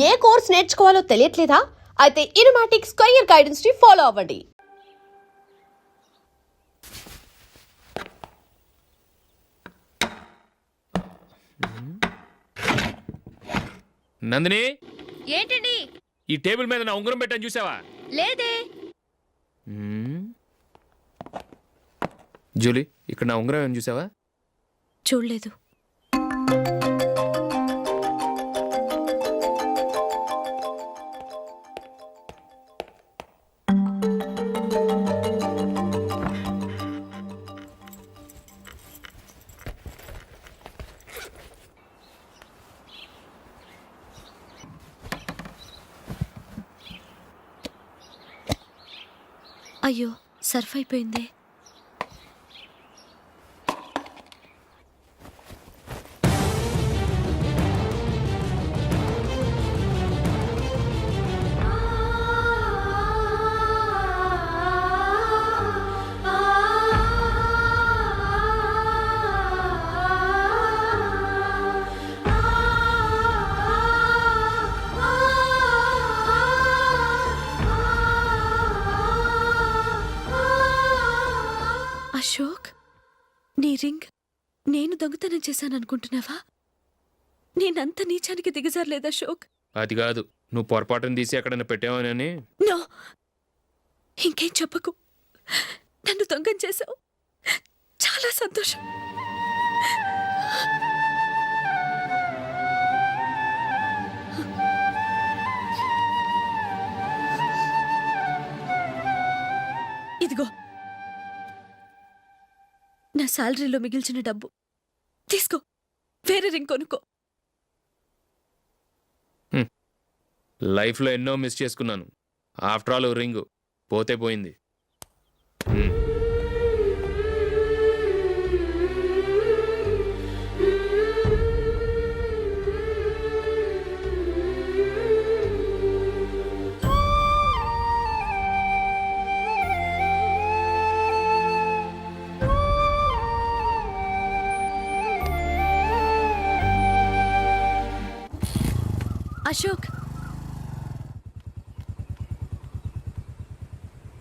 ఏ course నేర్చుకోవాలో తెలియట్లేదా? అయితే ఇనుమాటిక్స్ career guidance ని follow అవ్వండి. నందిని, ఏంటండి? ఈ టేబుల్ మీద నా ఉంగరం పెట్టని చూసావా? లేదే. జూలీ, ఇక్కడ నా ఉంగరం ఏమని చూసావా? చూడలేదు. అయ్యో, సర్ఫ్ అయిపోయిందే. అశోక్, నీ రింగ్ నేను దొంగతనం చేశాననుకుంటున్నావా? నేనంత నీచానికి దిగజారలేదు అశోక్. అది కాదు, నువ్వు పొరపాటును తీసి ఎక్కడైనా పెట్టావని. నో, ఇంకేం చెప్పకు. నన్ను దొంగం చేశావు. చాలా సంతోషం. ఇదిగో నా శాలరీలో మిగిల్చిన డబ్బు తీసుకో, వేరే రింగ్ కొనుక్కో. లైఫ్లో ఎన్నో మిస్ చేసుకున్నాను. ఆఫ్టర్ ఆల్ రింగ్ పోతే పోయింది. అశోక్,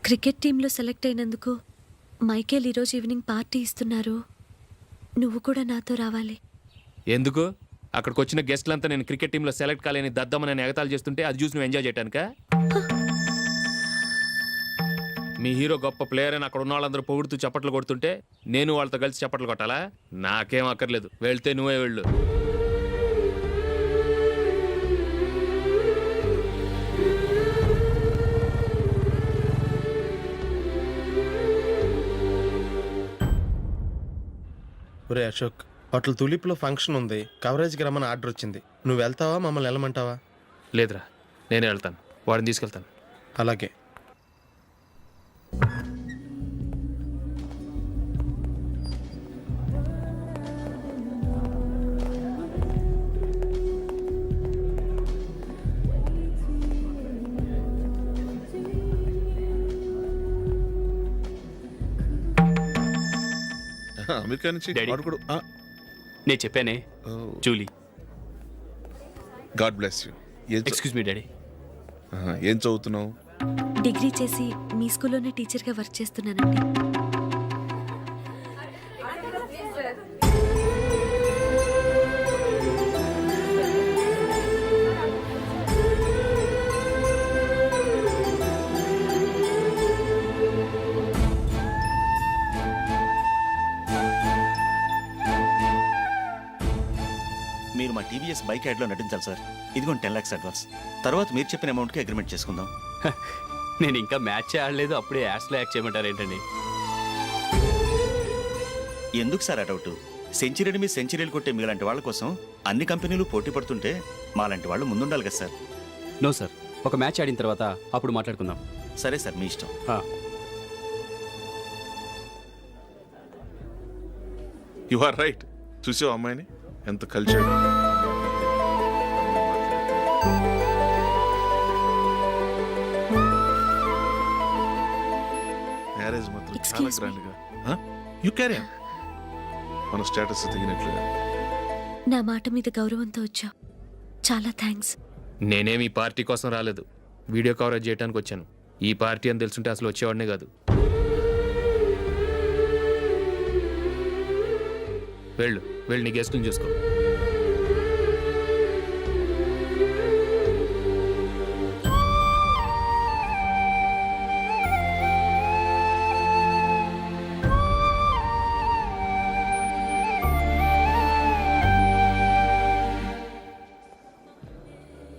క్రికెట్ టీంలో సెలెక్ట్ అయినందుకు మైకేల్ ఈరోజు ఈవినింగ్ పార్టీ ఇస్తున్నారు. నువ్వు కూడా నాతో రావాలి. ఎందుకు? అక్కడికి వచ్చిన గెస్ట్లంతా నేను క్రికెట్ టీంలో సెలెక్ట్ కాలేని దద్దమని ఎగతాలు చేస్తుంటే అది చూసి నువ్వు ఎంజాయ్ చేయటానికా? మీ హీరో గొప్ప ప్లేయర్ అని అక్కడ ఉన్న వాళ్ళందరూ పొగుడుతూ చప్పట్లు కొడుతుంటే నేను వాళ్ళతో కలిసి చప్పట్లు కొట్టాలా? నాకేం అక్కర్లేదు, వెళ్తే నువ్వే వెళ్ళు. ఒరే అశోక్, హోటల్ తులిప్లో ఫంక్షన్ ఉంది, కవరేజ్కి రమ్మని ఆర్డర్ వచ్చింది. నువ్వు వెళ్తావా, మమ్మల్ని వెళ్ళమంటావా? లేదురా, నేనే వెళ్తాను, వాడిని తీసుకెళ్తాను. అలాగే. అమెరికా నుంచి నేను చెప్పానే, Julie. God bless you. Excuse me daddy. ఏం చదువుతున్నావు? డిగ్రీ చేసి మీ స్కూల్లోనే టీచర్గా వర్క్ చేస్తున్నానండి. మీరు మా టీవీఎస్ బైక్ యాడ్లో నటించాలి సార్. ఇదిగోండి 10 lakhs అడ్వాన్స్. తర్వాత మీరు చెప్పిన అమౌంట్కి అగ్రిమెంట్ చేసుకుందాం. నేను ఇంకా మ్యాచ్ ఆడలేదు, అప్పుడే యాడ్స్లో యాక్ట్ చేయమంటారు ఏంటండి? ఎందుకు సార్ ఆ డౌట్? సెంచరీని మీ సెంచరీలు కొట్టే మీలాంటి వాళ్ళ కోసం అన్ని కంపెనీలు పోటీ పడుతుంటే మాలాంటి వాళ్ళు ముందుండాలి కదా సార్. నో సార్, ఒక మ్యాచ్ ఆడిన తర్వాత అప్పుడు మాట్లాడుకుందాం. సరే సార్, మీ ఇష్టం. You are right. చూసావు అమ్మాయిని ఎంత కల్చర్. మ్యారేజ్ మాత్రం చాలా గ్రాండ్ గా. You carry on. మన స్టేటస్ తగినట్లుగా. నా మాట మీద గౌరవంతో వచ్చావు. చాలా థ్యాంక్స్. నేనేమి ఈ పార్టీ కోసం రాలేదు, వీడియో కవరేజ్ చేయడానికి వచ్చాను. ఈ పార్టీ అని తెలుసుంటే అసలు వచ్చేవాడినే కాదు. వెళ్ళు వెళ్ళి నీ గెస్ట్ని చూసుకో.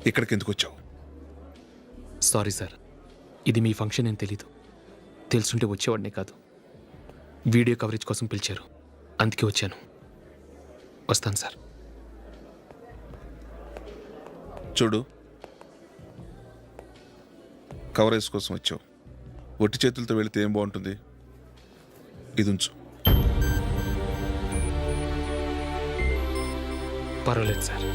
ఇక్కడికి ఎందుకు వచ్చావు? సారీ సార్, ఇది మీ ఫంక్షన్ అని తెలీదు. తెలుసుంటే వచ్చేవాడినే కాదు. వీడియో కవరేజ్ కోసం పిలిచారు, అందుకే వచ్చాను. వస్తాను సార్. చూడు, కవరేజ్ కోసం వచ్చావు. ఒట్టి చేతులతో వెళితే ఏం బాగుంటుంది? ఇది ఉంచు. పర్వాలేదు సార్.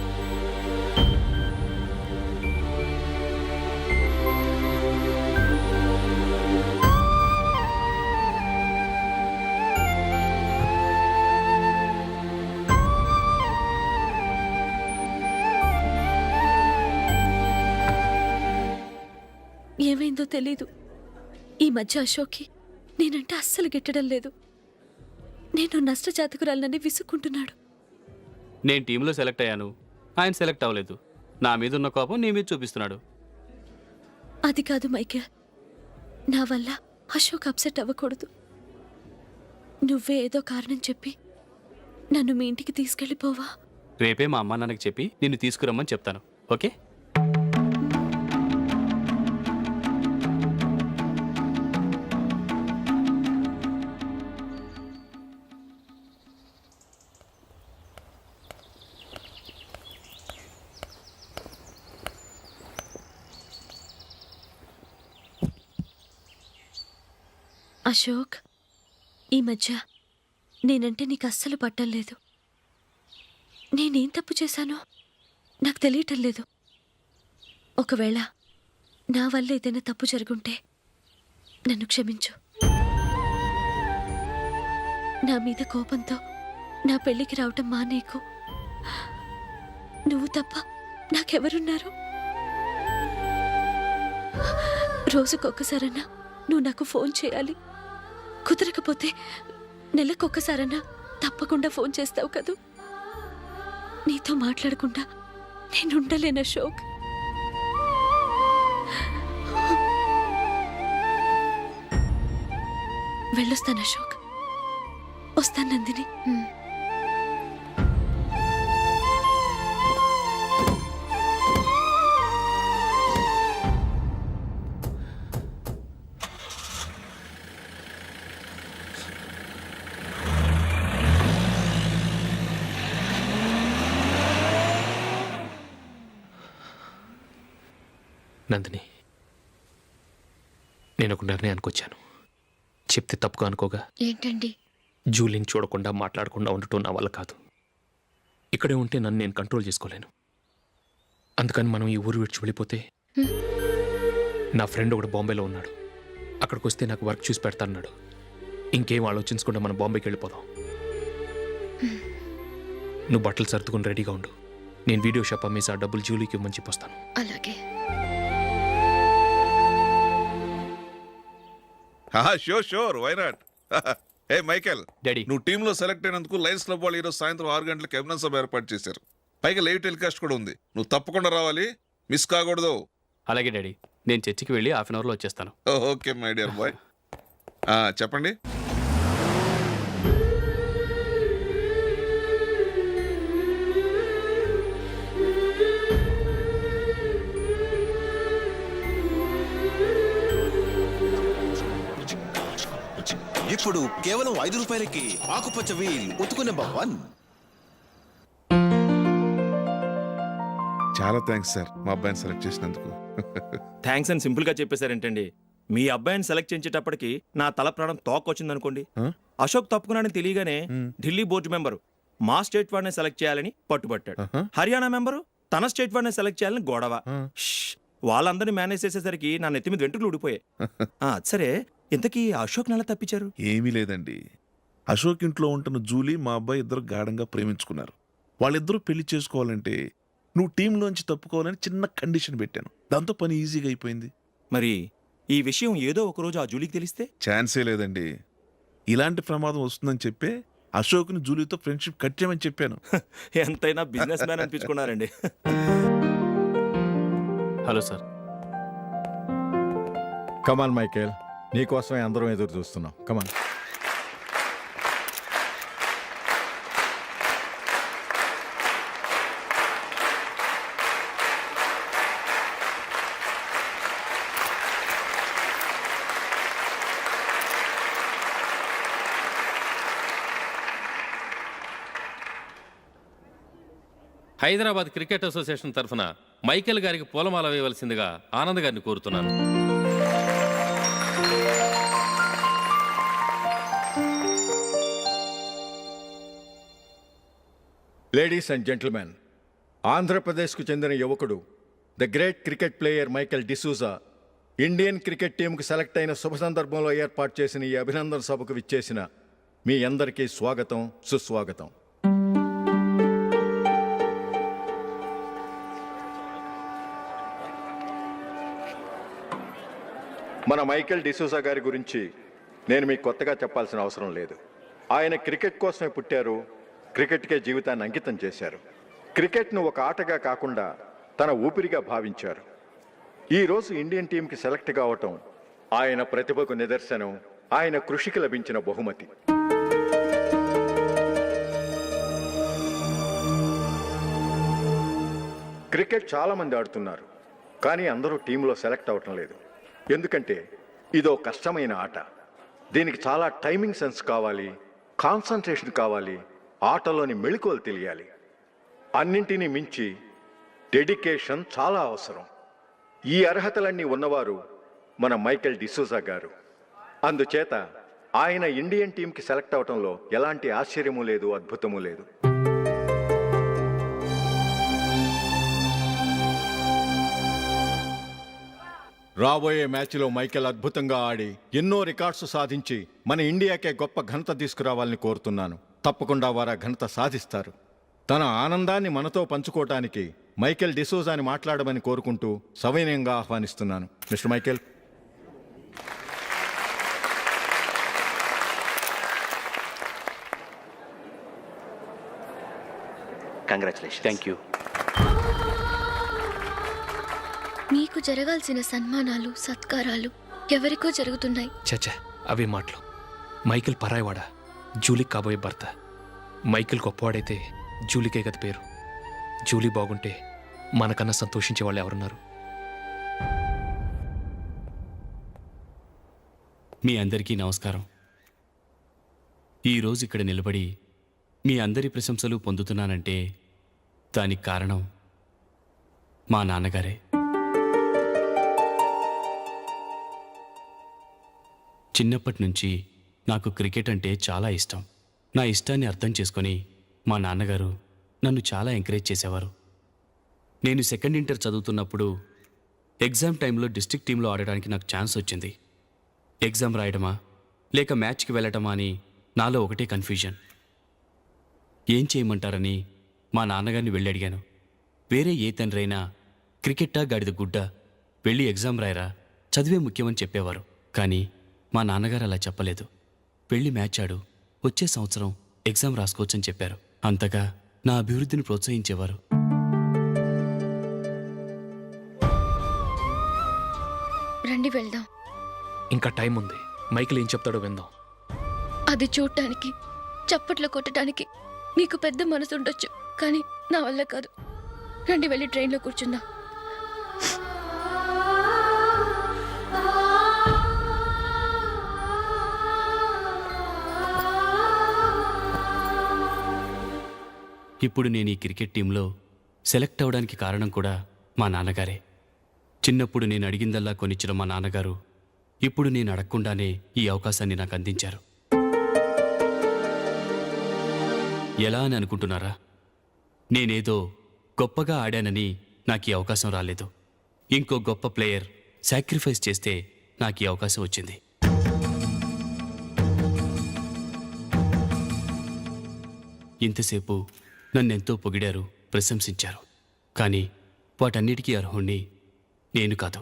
ఏమైందో తెలీదు. ఈ మధ్య అశోక్కి నేనంటే అస్సలు గిట్టడం లేదు. నేను నష్టజాతకురాలనని విసుక్కుంటున్నాడు. నేను టీంలో సెలెక్ట్ అయ్యాను, ఆయన సెలెక్ట్ అవ్వలేదు. నా మీద ఉన్న కోపం నీ మీద చూపిస్తున్నాడు. అది కాదు మైకేల్, నా వల్ల అశోక్ అప్సెట్ అవ్వకూడదు. నువ్వే ఏదో కారణం చెప్పి నన్ను మీ ఇంటికి తీసుకెళ్ళిపోవా? రేపే మా అమ్మ నాన్నకి చెప్పి నిన్ను తీసుకురమ్మని చెప్తాను. ఓకే? అశోక్, ఈ మధ్య నేనంటే నీకు అస్సలు పట్టం లేదు. నేనేం తప్పు చేశానో నాకు తెలియటం లేదు. ఒకవేళ నా వల్ల ఏదైనా తప్పు జరుగుంటే నన్ను క్షమించు. నా మీద కోపంతో నా పెళ్ళికి రావటం మానేకు. నువ్వు తప్ప నాకెవరున్నారు? రోజుకొక్కసారన్నా నువ్వు నాకు ఫోన్ చేయాలి. కుదరకపోతే నెలకొక్కసారన్నా తప్పకుండా ఫోన్ చేస్తావు కదూ. నీతో మాట్లాడకుండా నేనుండలేను అశోక్. వెళ్ళొస్తాను అశోక్. వస్తాను నందిని. నందిని, నేను ఒక నిర్ణయానికి వచ్చాను. చెప్తే తప్పుగా అనుకోగా. ఏంటండి? జూలిని చూడకుండా మాట్లాడకుండా ఉండటం నా వల్ల కాదు. ఇక్కడే ఉంటే నన్ను నేను కంట్రోల్ చేసుకోలేను. అందుకని మనం ఈ ఊరు విడిచి వెళ్ళిపోతే, నా ఫ్రెండ్ ఒకడు బాంబేలో ఉన్నాడు, అక్కడికి వస్తే నాకు వర్క్ చూసి పెడతాన్నాడు. ఇంకేం ఆలోచించకుండా మనం బాంబేకి వెళ్ళిపోదాం. నువ్వు బట్టలు సర్దుకుని రెడీగా ఉండు. నేను వీడియో షాప్ అమ్మేసి ఆ డబ్బులు జూలీకి ఇవ్వమని చెప్పొస్తాను. అలాగే. Sure, why not? Hey Michael, daddy. నువ్వు టీంలో సెలెక్ట్ అయినందుకు లయన్స్ క్లబ్ వాళ్ళు ఈరోజు సాయంత్రం 6 గంటలకు అభినందన సభ ఏర్పాటు చేశారు. పైగా లైవ్ టెలికాస్ట్ కూడా ఉంది. నువ్వు తప్పకుండా రావాలి, మిస్ కాకూడదు. అలాగే డాడీ, నేను చర్చికి వెళ్ళి హాఫ్ అన్ అవర్లో వచ్చేస్తాను. Okay my dear bye. చెప్పండి. ఇప్పుడు కేవలం 5 రూపాయలకి ఆకుపచ్చ వీల్ ఉతుకు నెంబర్ 1. చాలా థ్యాంక్స్ సార్, మా అబ్బాయిని సెలెక్ట్ చేసినందుకు. థ్యాంక్స్ అని సింపుల్ గా చెప్పేశారేంటండి? మీ అబ్బాయిని సెలెక్ట్ చేసేటప్పటికి నా తల ప్రాణం తోకొచ్చింది అనుకోండి. అశోక్ తప్పుకున్నాడని తెలియగానే ఢిల్లీ బోర్డు మెంబరు మా స్టేట్ వాడిని సెలెక్ట్ చేయాలని పట్టుబట్టాడు. హర్యానా మెంబరు తన స్టేట్ వాడిని సెలెక్ట్ చేయాలని గొడవ. వాళ్ళందరినీ మేనేజ్ చేసేసరికి నా నెత్తి మీద వెంట్రుకలు ఊడిపోయాయి. సరే, ఇంతకీ అశోక్ నెల తప్పించారు? ఏమీ లేదండి, అశోక్ ఇంట్లో ఉంటున్న జూలీ మా అబ్బాయి ఇద్దరు గాఢంగా ప్రేమించుకున్నారు. వాళ్ళిద్దరూ పెళ్లి చేసుకోవాలంటే నువ్వు టీంలోంచి తప్పుకోవాలని చిన్న కండిషన్ పెట్టాను. దాంతో పని ఈజీగా అయిపోయింది. మరి ఈ విషయం ఏదో ఒకరోజు ఆ జూలీకి తెలిస్తే? ఛాన్సే లేదండి. ఇలాంటి ప్రమాదం వస్తుందని చెప్పే అశోక్ని జూలీతో ఫ్రెండ్షిప్ కట్ చేయమని చెప్పాను. ఎంతైనా బిజినెస్ మ్యాన్ అనిపించుకున్నారండి. Hello sir. కమాన్ మైకేల్, నీకోసమే అందరం ఎదురు చూస్తున్నాం. కమాన్. హైదరాబాద్ క్రికెట్ అసోసియేషన్ తరఫున మైకేల్ గారికి పూలమాల వేయవలసిందిగా ఆనంద్ గారిని కోరుతున్నాను. లేడీస్ అండ్ జెంటిల్మెన్, ఆంధ్రప్రదేశ్కు చెందిన యువకుడు the great cricket player Michael D'Souza Indian cricket టీంకు సెలెక్ట్ అయిన శుభ సందర్భంలో ఏర్పాటు చేసిన ఈ అభినందన సభకు విచ్చేసిన మీ అందరికీ స్వాగతం, సుస్వాగతం. మన మైకేల్ డిసూజా గారి గురించి నేను మీకు కొత్తగా చెప్పాల్సిన అవసరం లేదు. ఆయన క్రికెట్ కోసమే పుట్టారు, క్రికెట్కే జీవితాన్ని అంకితం చేశారు. క్రికెట్ను ఒక ఆటగా కాకుండా తన ఊపిరిగా భావించారు. ఈరోజు ఇండియన్ టీంకి సెలెక్ట్ కావటం ఆయన ప్రతిభకు నిదర్శనం, ఆయన కృషికి లభించిన బహుమతి. క్రికెట్ చాలామంది ఆడుతున్నారు, కానీ అందరూ టీంలో సెలెక్ట్ అవటం లేదు. ఎందుకంటే ఇదో కష్టమైన ఆట. దీనికి చాలా టైమింగ్ సెన్స్ కావాలి, కాన్సన్ట్రేషన్ కావాలి, ఆటలోని మెళకువలు తెలియాలి. అన్నింటినీ మించి డెడికేషన్ చాలా అవసరం. ఈ అర్హతలన్నీ ఉన్నవారు మన మైకేల్ డిసూజా గారు. అందుచేత ఆయన ఇండియన్ టీంకి సెలెక్ట్ అవటంలో ఎలాంటి ఆశ్చర్యమూ లేదు, అద్భుతమూ లేదు. రాబోయే మ్యాచ్లో మైకేల్ అద్భుతంగా ఆడి ఎన్నో రికార్డ్స్ సాధించి మన ఇండియాకే గొప్ప ఘనత తీసుకురావాలని కోరుతున్నాను. తప్పకుండా వారు ఘనత సాధిస్తారు. తన ఆనందాన్ని మనతో పంచుకోవటానికి మైకేల్ డిసూజాని మాట్లాడమని కోరుకుంటూ సవినయంగా ఆహ్వానిస్తున్నాను. Mister Michael. Congratulation. Thank you. మీకు జరగాల్సిన సన్మానాలు, సత్కారాలు ఎవరికో జరుగుతున్నాయి. చచ్చా, అవే మాటలు. మైకేల్ పరాయవాడా, జూలీకి కాబోయే భర్త. మైకేల్ గొప్పవాడైతే జూలీకే గత పేరు. జూలీ బాగుంటే మనకన్నా సంతోషించే వాళ్ళు ఎవరున్నారు? మీ అందరికీ నమస్కారం. ఈరోజు ఇక్కడ నిలబడి మీ అందరి ప్రశంసలు పొందుతున్నానంటే దానికి కారణం మా నాన్నగారే. చిన్నప్పటి నుంచి నాకు క్రికెట్ అంటే చాలా ఇష్టం. నా ఇష్టాన్ని అర్థం చేసుకొని మా నాన్నగారు నన్ను చాలా ఎంకరేజ్ చేసేవారు. నేను సెకండ్ ఇంటర్ చదువుతున్నప్పుడు ఎగ్జామ్ టైంలో డిస్ట్రిక్ట్ టీంలో ఆడడానికి నాకు ఛాన్స్ వచ్చింది. ఎగ్జామ్ రాయడమా లేక మ్యాచ్కి వెళ్ళటమా అని నాలో ఒకటే కన్ఫ్యూజన్. ఏం చేయమంటారని మా నాన్నగారిని వెళ్ళి అడిగాను. వేరే ఏ తండ్రైనా క్రికెట్టా గాడిద గుడ్డ, వెళ్ళి ఎగ్జామ్ రాయరా, చదివే ముఖ్యమని చెప్పేవారు. కానీ మా నాన్నగారు అలా చెప్పలేదు. వెళ్ళి మ్యాచ్ ఆడు, వచ్చే సంవత్సరం ఎగ్జామ్ రాసుకోవచ్చని చెప్పారు. అంతగా నా అభివృద్ధిని ప్రోత్సహించేవారు. రండి వెళ్దాం. ఇంకా టైం ఉంది. మైకేల్ ఏం చెప్తాడో విందాం. అది చూడటానికి, చప్పట్లు కొట్టడానికి మీకు పెద్ద మనసు ఉండొచ్చు, కానీ నా వల్ల కాదు. రండి వెళ్ళి ట్రైన్లో కూర్చుందాం. ఇప్పుడు నేను ఈ క్రికెట్ టీంలో సెలెక్ట్ అవ్వడానికి కారణం కూడా మా నాన్నగారే. చిన్నప్పుడు నేను అడిగిందల్లా కొనిచ్చిన మా నాన్నగారు ఇప్పుడు నేను అడగకుండానే ఈ అవకాశాన్ని నాకు అందించారు. ఎలా అని అనుకుంటున్నారా? నేనేదో గొప్పగా ఆడానని నాకు ఈ అవకాశం రాలేదు. ఇంకో గొప్ప ప్లేయర్ సాక్రిఫైస్ చేస్తే నాకు ఈ అవకాశం వచ్చింది. ఇంతసేపు నన్నెంతో పొగిడారు, ప్రశంసించారు. కానీ వాటన్నిటికీ అర్హుణ్ణి నేను కాదు.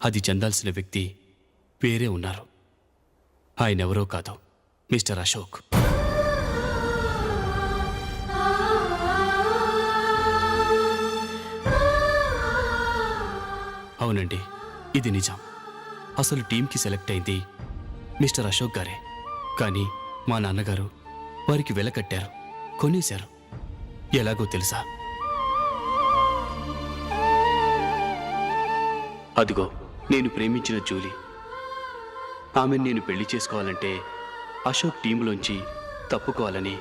అది చెందాల్సిన వ్యక్తి వేరే ఉన్నారు. ఆయనెవరో కాదు, మిస్టర్ అశోక్. అవునండి, ఇది నిజం. అసలు టీంకి సెలెక్ట్ అయింది మిస్టర్ అశోక్ గారే. కానీ మా నాన్నగారు వారికి వెల కట్టారు, కొనేశారు. ఎలాగో తెలుసా? అదిగో నేను ప్రేమించిన జూలీ. ఆమెను నేను పెళ్లి చేసుకోవాలంటే అశోక్ టీంలోంచి తప్పుకోవాలని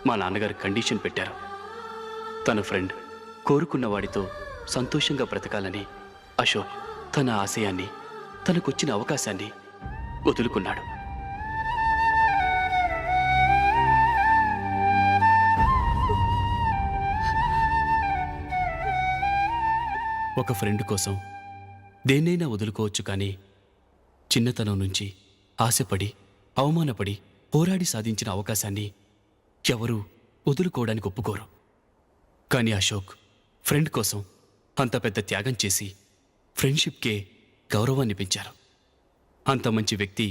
మా నాన్నగారు కండిషన్ పెట్టారు. తన ఫ్రెండ్ కోరుకున్న వాడితో సంతోషంగా బ్రతకాలని అశోక్ తన ఆశయాన్ని, తనకొచ్చిన అవకాశాన్ని వదులుకున్నాడు. ఒక ఫ్రెండ్ కోసం దేన్నైనా వదులుకోవచ్చు, కానీ చిన్నతనం నుంచి ఆశపడి, అవమానపడి, పోరాడి సాధించిన అవకాశాన్ని ఎవరూ వదులుకోవడానికి ఒప్పుకోరు. కానీ అశోక్ ఫ్రెండ్ కోసం అంత పెద్ద త్యాగం చేసి ఫ్రెండ్షిప్కే గౌరవాన్ని పెంచారు. అంత మంచి వ్యక్తి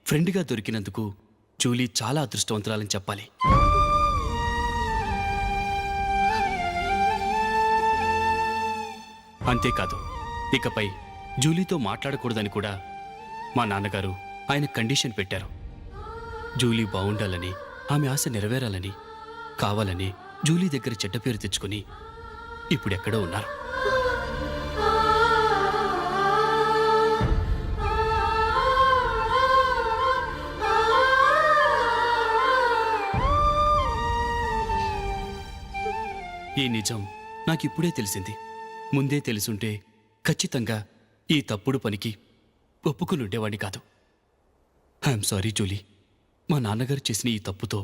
ఫ్రెండ్గా దొరికినందుకు జూలీ చాలా అదృష్టవంతురాలని చెప్పాలి. అంతేకాదు, ఇకపై జూలీతో మాట్లాడకూడదని కూడా మా నాన్నగారు ఆయన కండిషన్ పెట్టారు. జూలీ బాగుండాలని, ఆమె ఆశ నెరవేరాలని, కావాలని జూలీ దగ్గర చెడ్డ పేరు తెచ్చుకుని ఇప్పుడెక్కడో ఉన్నారు. ఈ నిజం నాకిప్పుడే తెలిసింది. ముందే తెలుసుంటే ఖచ్చితంగా ఈ తప్పుడు పనికి ఒప్పుకుని ఉండేవాడిని కాదు. I'm sorry Julie. మా నాన్నగారు చేసిన ఈ తప్పుతో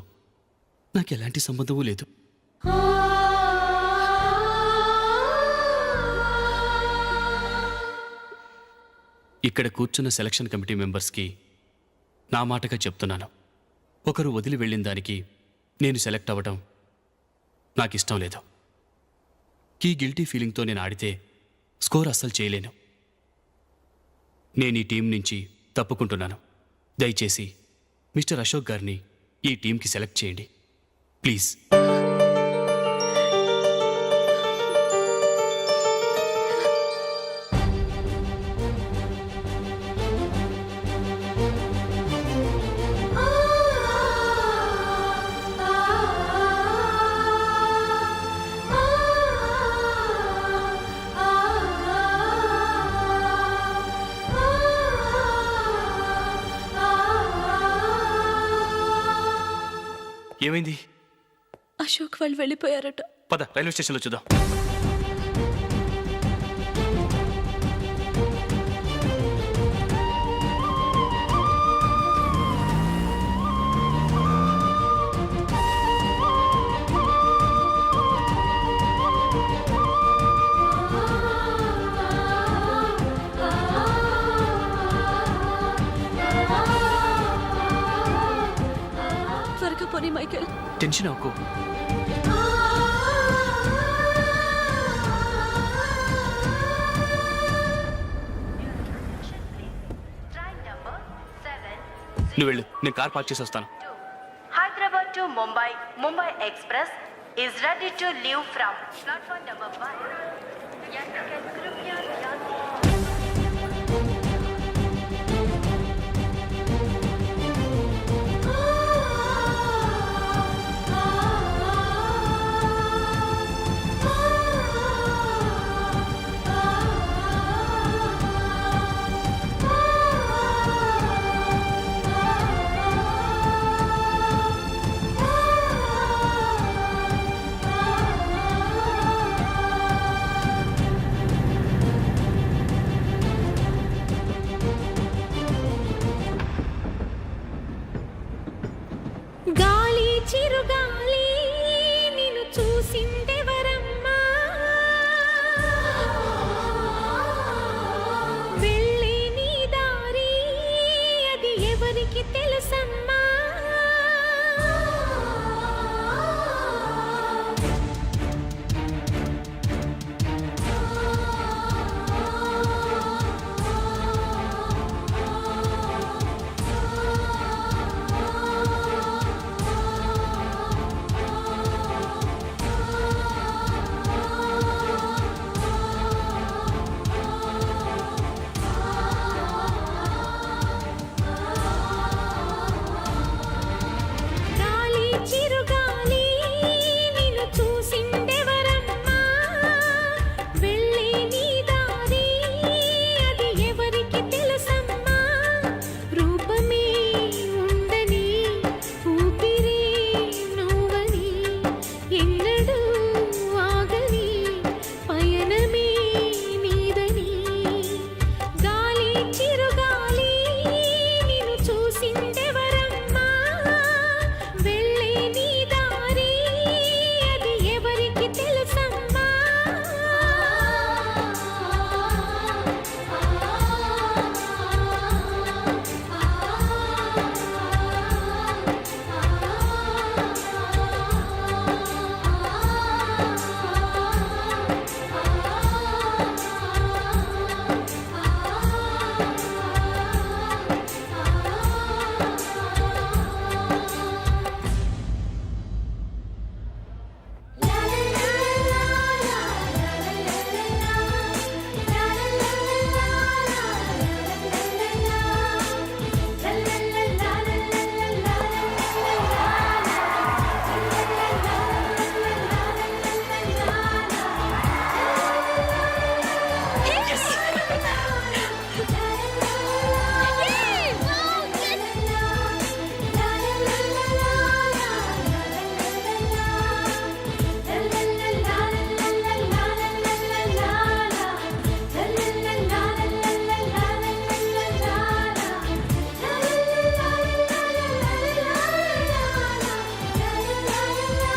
నాకెలాంటి సంబంధమూ లేదు. ఇక్కడ కూర్చున్న సెలక్షన్ కమిటీ మెంబర్స్కి నా మాటగా చెప్తున్నాను. ఒకరు వదిలి వెళ్ళిన దానికి నేను సెలెక్ట్ అవ్వడం నాకిష్టం లేదు. ఈ గిల్టీ ఫీలింగ్తో నేను ఆడితే స్కోర్ అస్సలు చేయలేను. నేను ఈ టీం నుంచి తప్పుకుంటున్నాను. దయచేసి మిస్టర్ అశోక్ గారిని ఈ టీంకి సెలెక్ట్ చేయండి ప్లీజ్. ఏమైంది? అశోక్ వాళ్ళు వెళ్ళిపోయారట. పద, రైల్వే స్టేషన్లో చూద్దాం. త్వరగా పోనీ మైకేల్. టెన్షన్ అవ్వకు. నువ్వు వెళ్ళు, నేను కార్ పార్క్ చేసి వస్తాను. Hyderabad to Mumbai, Mumbai Express is ready to leave from platform number 1.